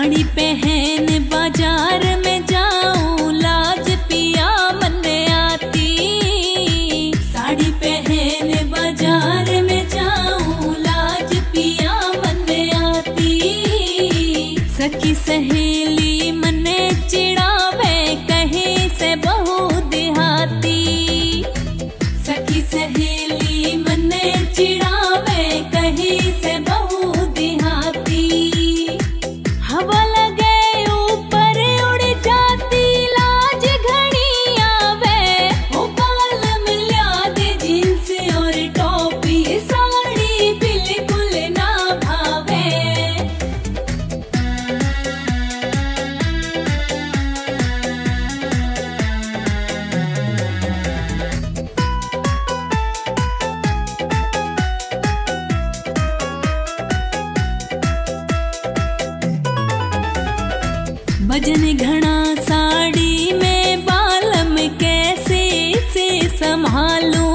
साड़ी पहन बाजार में जाऊं, लाज पिया मन आती। साड़ी पहन बाजार में जाऊं, लाज पिया मन आती। सखी सहेली मने चिड़ावे, कहीं से बहू देहाती। सखी सहेली मने चिड़ावे, कहीं से बहू देहाती। हवा लगे ऊपर उड़ जाती, लाज घड़ी आवे। ओ बालम लिया दे जींस और टॉपी, साड़ी बिल्कुल ना भावे। वजन घना साड़ी में, बालम कैसे से संभालूं।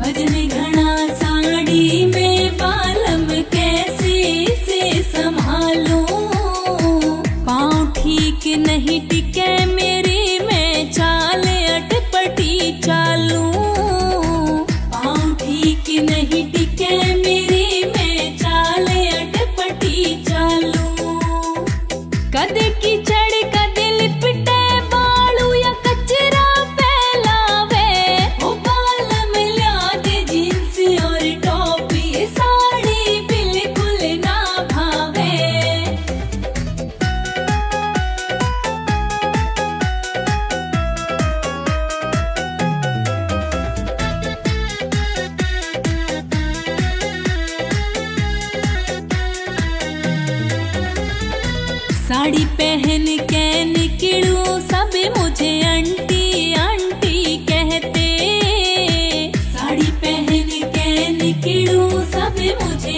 वजन घना साड़ी में, बालम कैसे से संभालूं। पाँव ठीक नहीं टिके मेरी, मैं चाल अटपटी चालूं। पाँव ठीक नहीं टिके मेरी, मैं चाल अटपटी चालूं। कद की चढ़ कद लिपटे बालू, या कचरा फैलावे। ओ बालम लिया दे जींस और टॉपी, साड़ी बिल्कुल ना भावे। साड़ी पहन के निकलूं, सब मुझे आंटी आंटी कहते। साड़ी पहन के निकलूं, सब मुझे